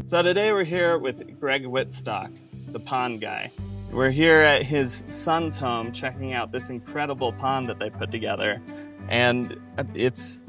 So today we're here with Greg Wittstock, the pond guy. We're here at his son's home checking out this incredible pond that they put together. And it's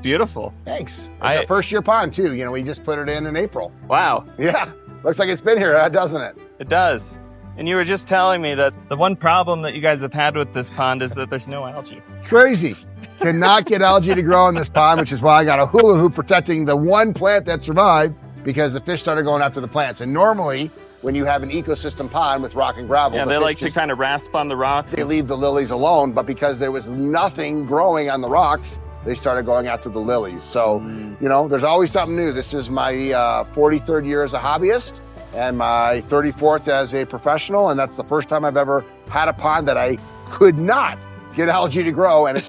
beautiful. Thanks. It's a first year pond too. You know, we just put it in April. Wow. Yeah. Looks like it's been here, doesn't it? It does. And you were just telling me that the one problem that you guys have had with this pond is that there's no algae. Crazy. Cannot get algae to grow in this pond, which is why I got a hula hoop protecting the one plant that survived, because the fish started going after the plants. And normally, when you have an ecosystem pond with rock and gravel, they like to kind of rasp on the rocks. They leave the lilies alone, but because there was nothing growing on the rocks, they started going after the lilies. So, you know, there's always something new. This is my 43rd year as a hobbyist and my 34th as a professional. And that's the first time I've ever had a pond that I could not get algae to grow. And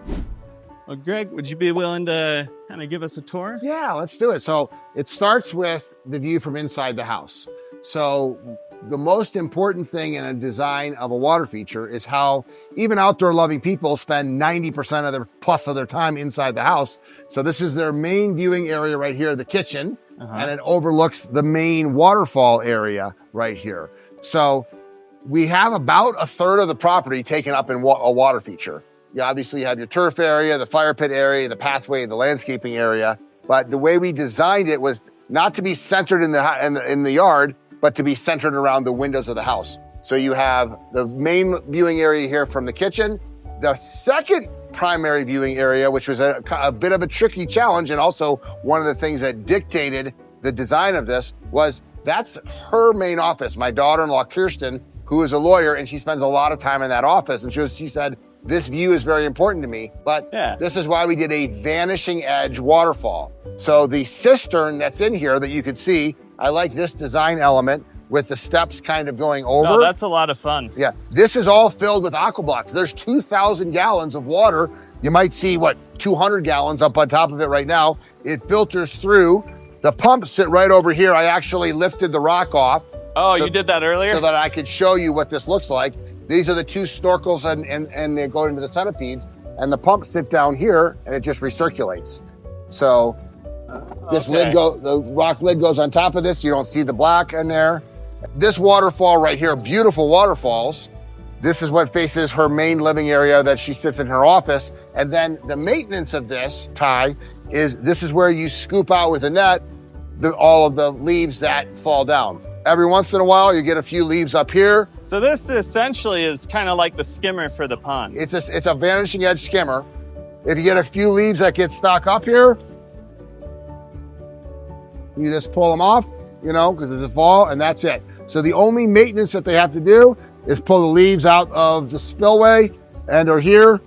Well, Greg, would you be willing to kind of give us a tour? Yeah, let's do it. So it starts with the view from inside the house. So the most important thing in a design of a water feature is how even outdoor loving people spend 90% of their time inside the house. So this is their main viewing area right here, the kitchen, and it overlooks the main waterfall area right here. So we have about a third of the property taken up in a water feature. You obviously have your turf area, the fire pit area, the pathway, the landscaping area. But the way we designed it was not to be centered in the yard, but to be centered around the windows of the house. So you have the main viewing area here from the kitchen. The second primary viewing area, which was a bit of a tricky challenge, and also one of the things that dictated the design of this, was that's her main office. My daughter-in-law, Kirsten, who is a lawyer, and she spends a lot of time in that office. And she said, this view is very important to me, but this is why we did a vanishing edge waterfall. So the cistern that's in here that you could see, I like this design element with the steps kind of going over. Oh, that's a lot of fun. Yeah, this is all filled with aqua blocks. There's 2,000 gallons of water. You might see, 200 gallons up on top of it right now. It filters through. The pumps sit right over here. I actually lifted the rock off. Oh, you did that earlier? So that I could show you what this looks like. These are the two snorkels and they go into the centipedes, and the pumps sit down here and it just recirculates. So the rock lid goes on top of this. You don't see the black in there. This waterfall right here, beautiful waterfalls. This is what faces her main living area that she sits in her office. And then the maintenance of this, Ty, this is where you scoop out with a net all of the leaves that fall down. Every once in a while, you get a few leaves up here. So this essentially is kind of like the skimmer for the pond. It's a vanishing edge skimmer. If you get a few leaves that get stuck up here, you just pull them off, because it's a fall, and that's it. So the only maintenance that they have to do is pull the leaves out of the spillway or here,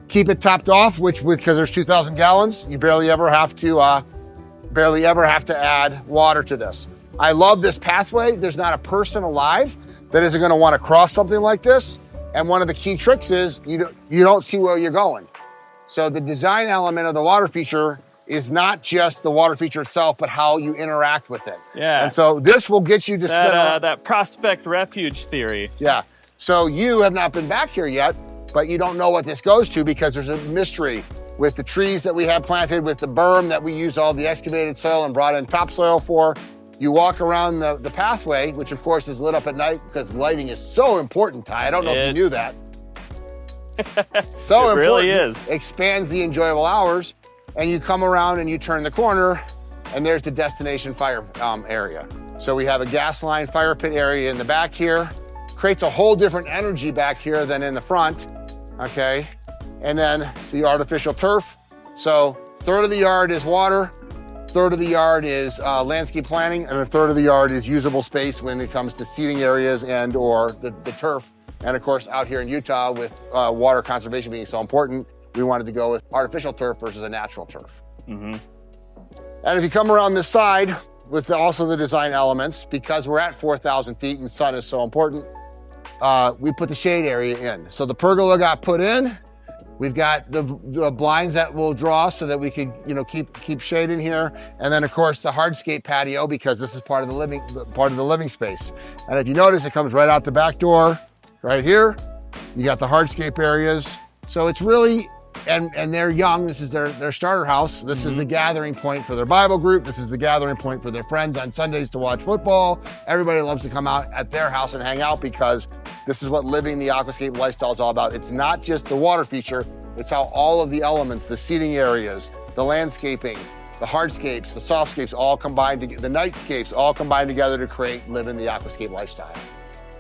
keep it topped off, because there's 2,000 gallons, you barely ever have to add water to this. I love this pathway. There's not a person alive that isn't going to want to cross something like this. And one of the key tricks is you don't see where you're going. So the design element of the water feature is not just the water feature itself, but how you interact with it. Yeah. And so this will get you to spin around. That prospect refuge theory. Yeah. So you have not been back here yet, but you don't know what this goes to because there's a mystery with the trees that we have planted, with the berm that we used all the excavated soil and brought in topsoil for. You walk around the pathway, which of course is lit up at night because lighting is so important, Ty. I don't know if you knew that. So it really is. Expands the enjoyable hours, and you come around and you turn the corner, and there's the destination fire area. So we have a gas line fire pit area in the back here. Creates a whole different energy back here than in the front, okay? And then the artificial turf. So third of the yard is water, third of the yard is landscape planting, and a third of the yard is usable space when it comes to seating areas or the turf. And of course, out here in Utah with water conservation being so important, we wanted to go with artificial turf versus a natural turf. Mm-hmm. And if you come around this side with also the design elements, because we're at 4,000 feet and sun is so important, we put the shade area in. So the pergola got put in. We've got the blinds that will draw so that we could, keep shade in here. And then of course the hardscape patio, because this is part of the living space. And if you notice, it comes right out the back door, right here. You got the hardscape areas. So it's really and they're young. This is their starter house. This is the gathering point for their Bible group. This is the gathering point for their friends on Sundays to watch football. Everybody loves to come out at their house and hang out because this is what living the aquascape lifestyle is all about. It's not just the water feature, it's how all of the elements, the seating areas, the landscaping, the hardscapes, the softscapes all combined together, the nightscapes all combined together to create living the aquascape lifestyle.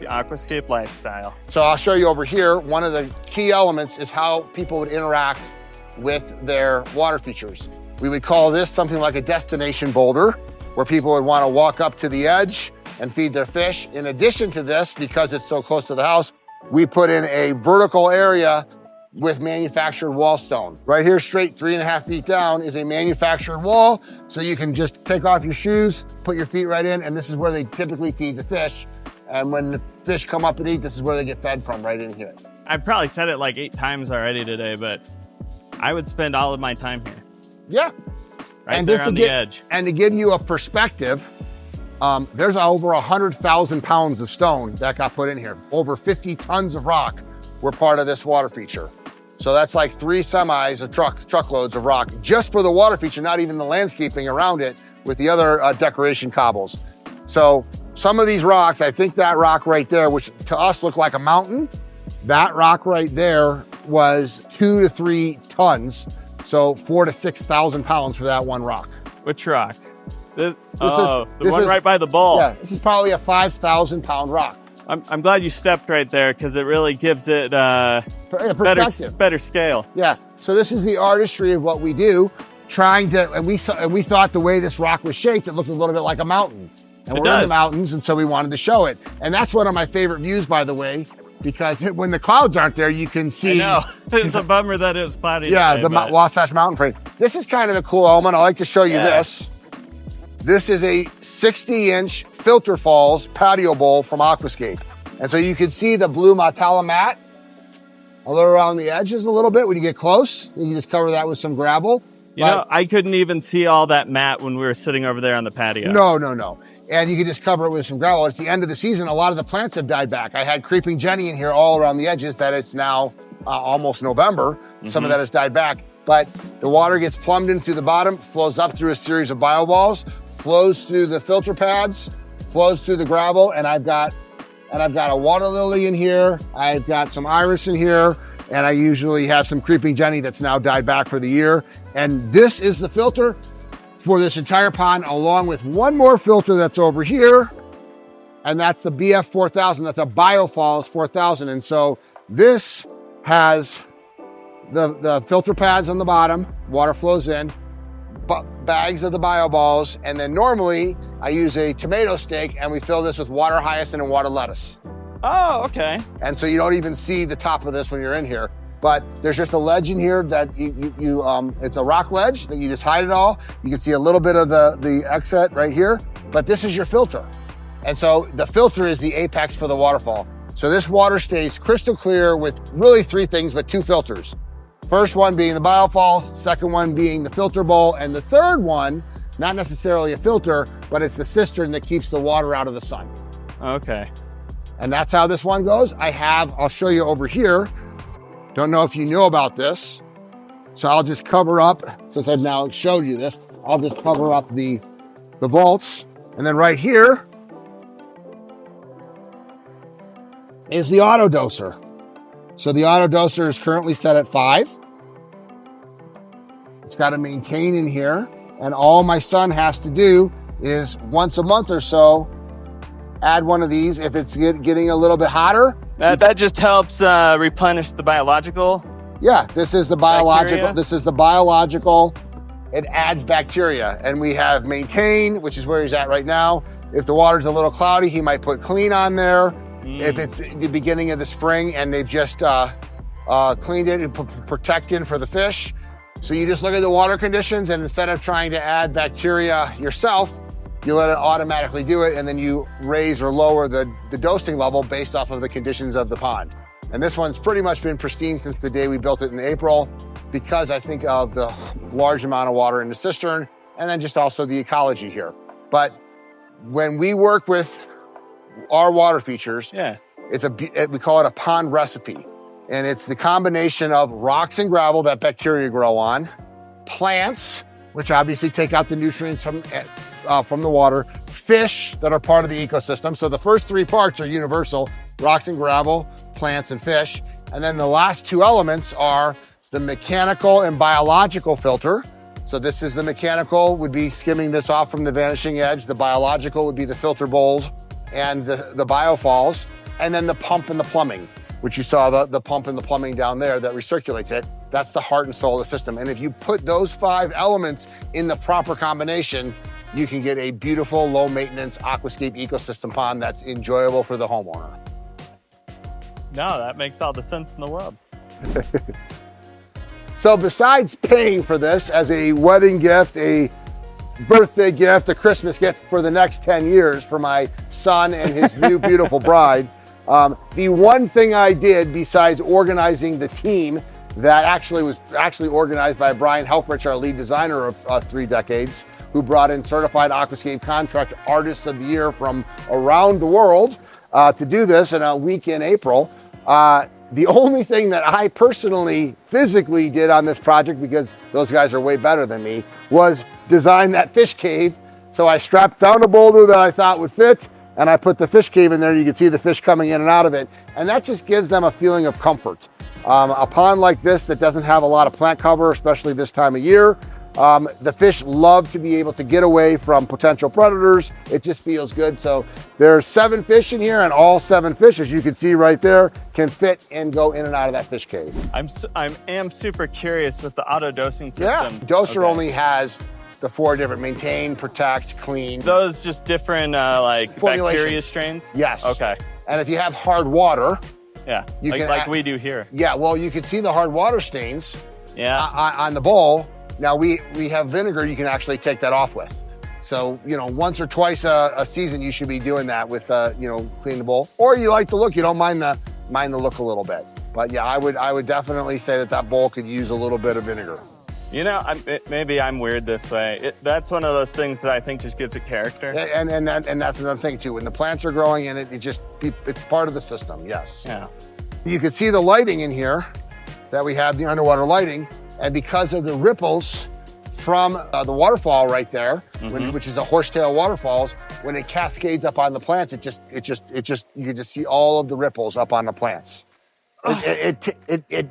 The aquascape lifestyle. So I'll show you over here, one of the key elements is how people would interact with their water features. We would call this something like a destination boulder, where people would want to walk up to the edge and feed their fish. In addition to this, because it's so close to the house, we put in a vertical area with manufactured wall stone. Right here, straight 3.5 feet down is a manufactured wall. So you can just take off your shoes, put your feet right in, and this is where they typically feed the fish. And when the fish come up and eat, this is where they get fed from, right in here. I've probably said it like 8 times already today, but I would spend all of my time here. Yeah. Right there on the edge. And to give you a perspective, there's over 100,000 pounds of stone that got put in here. Over 50 tons of rock were part of this water feature. So that's like 3 semis of truckloads of rock just for the water feature, not even the landscaping around it with the other decoration cobbles. So some of these rocks, I think that rock right there, which to us looked like a mountain, that rock right there was 2 to 3 tons. So 4,000 to 6,000 pounds for that one rock. Which rock? The one is, right by the bowl. Yeah, this is probably a 5,000 pound rock. I'm glad you stepped right there because it really gives it better scale. Yeah, so this is the artistry of what we do, and we thought the way this rock was shaped, it looked a little bit like a mountain. And we're in the mountains, and so we wanted to show it. And that's one of my favorite views, by the way, because when the clouds aren't there, you can see. I know. It's a bummer that it was spotty. Yeah, today, the Wasatch Mountain frame. This is kind of a cool element. I like to show you this. This is a 60-inch Filter Falls patio bowl from Aquascape. And so you can see the blue Matala mat a little around the edges a little bit when you get close. You can just cover that with some gravel. You know, I couldn't even see all that mat when we were sitting over there on the patio. No. And you can just cover it with some gravel. It's the end of the season. A lot of the plants have died back. I had creeping Jenny in here all around the edges. That is now almost November. Some of that has died back. But the water gets plumbed in through the bottom, flows up through a series of bioballs, flows through the filter pads, flows through the gravel, and I've got a water lily in here. I've got some iris in here, and I usually have some creeping Jenny that's now died back for the year. And this is the filter for this entire pond, along with one more filter that's over here, and that's the BF 4000. That's a Biofalls 4000. And so this has the filter pads on the bottom, water flows in, bags of the bioballs, and then normally I use a tomato stake and we fill this with water hyacinth and water lettuce. Oh, okay. And so you don't even see the top of this when you're in here. But there's just a ledge in here that it's a rock ledge that you just hide it all. You can see a little bit of the exit right here, but this is your filter. And so the filter is the apex for the waterfall. So this water stays crystal clear with really 3 things, but 2 filters. First one being the biofalls, second one being the filter bowl, and the third one, not necessarily a filter, but it's the cistern that keeps the water out of the sun. Okay. And that's how this one goes. I'll show you over here. Don't know if you know about this. So I'll just cover up, since I've now showed you this, I'll just cover up the vaults. And then right here is the auto doser. So the auto doser is currently set at 5. It's got to maintain in here. And all my son has to do is once a month or so, add one of these. If it's getting a little bit hotter. That just helps replenish the biological. Yeah, this is the biological. Bacteria? This is the biological. It adds bacteria. And we have maintain, which is where he's at right now. If the water's a little cloudy, he might put clean on there. If it's the beginning of the spring and they've just cleaned it and put protectant for the fish. So you just look at the water conditions, and instead of trying to add bacteria yourself, you let it automatically do it, and then you raise or lower the dosing level based off of the conditions of the pond. And this one's pretty much been pristine since the day we built it in April, because I think of the large amount of water in the cistern, and then just also the ecology here. But when we work with our water features, we call it a pond recipe. And it's the combination of rocks and gravel that bacteria grow on, plants, which obviously take out the nutrients from the water, fish that are part of the ecosystem. So the first three parts are universal: rocks and gravel, plants, and fish. And then the last two elements are the mechanical and biological filter. So this is the mechanical, would be skimming this off from the vanishing edge. The biological would be the filter bowls and the biofalls. And then the pump and the plumbing, which you saw the pump and the plumbing down there that recirculates it. That's the heart and soul of the system. And if you put those 5 elements in the proper combination, you can get a beautiful, low maintenance aquascape ecosystem pond that's enjoyable for the homeowner. No, that makes all the sense in the world. So besides paying for this as a wedding gift, a birthday gift, a Christmas gift for the next 10 years for my son and his new beautiful bride, the one thing I did besides organizing the team that was organized by Brian Helfrich, our lead designer of 3 decades, who brought in certified aquascape contract artists of the year from around the world to do this in a week in April. The only thing that I personally physically did on this project, because those guys are way better than me, was design that fish cave. So I found a boulder that I thought would fit, and I put the fish cave in there. You can see the fish coming in and out of it. And that just gives them a feeling of comfort. A pond like this that doesn't have a lot of plant cover, especially this time of year, the fish love to be able to get away from potential predators. It just feels good. So there's 7 fish in here, and all 7 fish, as you can see right there, can fit and go in and out of that fish cave. I am super curious with the auto dosing system. Yeah, Doser only has the 4 different: maintain, protect, clean. Those just different like bacteria strains? Yes. Okay. And if you have hard water, yeah, like we do here. Yeah, well, you can see the hard water stains on the bowl. Now we have vinegar you can actually take that off with. So, once or twice a season, you should be doing that with, clean the bowl. Or you like the look, you don't mind the look a little bit. But yeah, I would definitely say that bowl could use a little bit of vinegar. Maybe I'm weird this way. That's one of those things that I think just gives it character. And that's another thing too. When the plants are growing in it, it's part of the system, yes. Yeah. You can see the lighting in here, that we have the underwater lighting. And because of the ripples from the waterfall right there, which is a horsetail waterfalls, when it cascades up on the plants, you can just see all of the ripples up on the plants.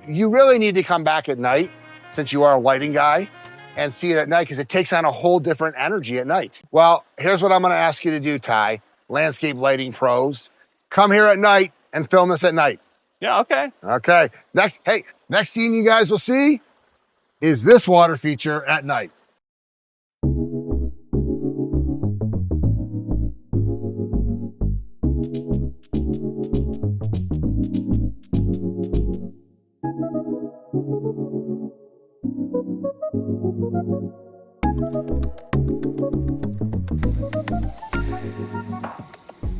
You really need to come back at night, since you are a lighting guy, and see it at night, because it takes on a whole different energy at night. Well, here's what I'm gonna ask you to do, Ty, landscape lighting pros. Come here at night and film this at night. Yeah, okay. Okay, next scene you guys will see is this water feature at night.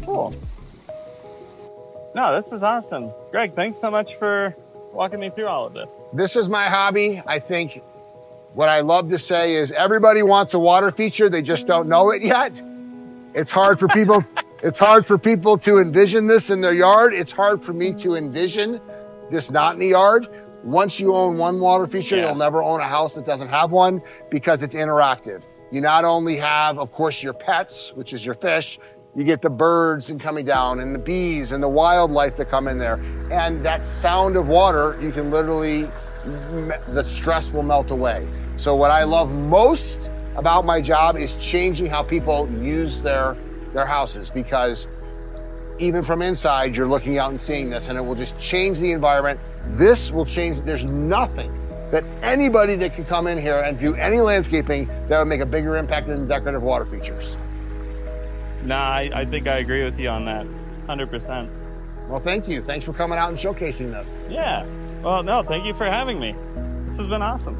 Cool. No, this is awesome. Greg, thanks so much for walking me through all of this. This is my hobby. I think what I love to say is everybody wants a water feature. They just don't know it yet. It's hard for people. It's hard for people to envision this in their yard. It's hard for me to envision this not in the yard. Once you own one water feature, you'll never own a house that doesn't have one, because it's interactive. You not only have, of course, your pets, which is your fish, you get the birds and coming down, and the bees and the wildlife that come in there. And that sound of water, you can literally, the stress will melt away. So what I love most about my job is changing how people use their houses, because even from inside, you're looking out and seeing this, and it will just change the environment. This will change. There's nothing that anybody that can come in here and do any landscaping that would make a bigger impact than decorative water features. Nah, I think I agree with you on that, 100%. Well, thank you. Thanks for coming out and showcasing this. Yeah. Well, no, thank you for having me. This has been awesome.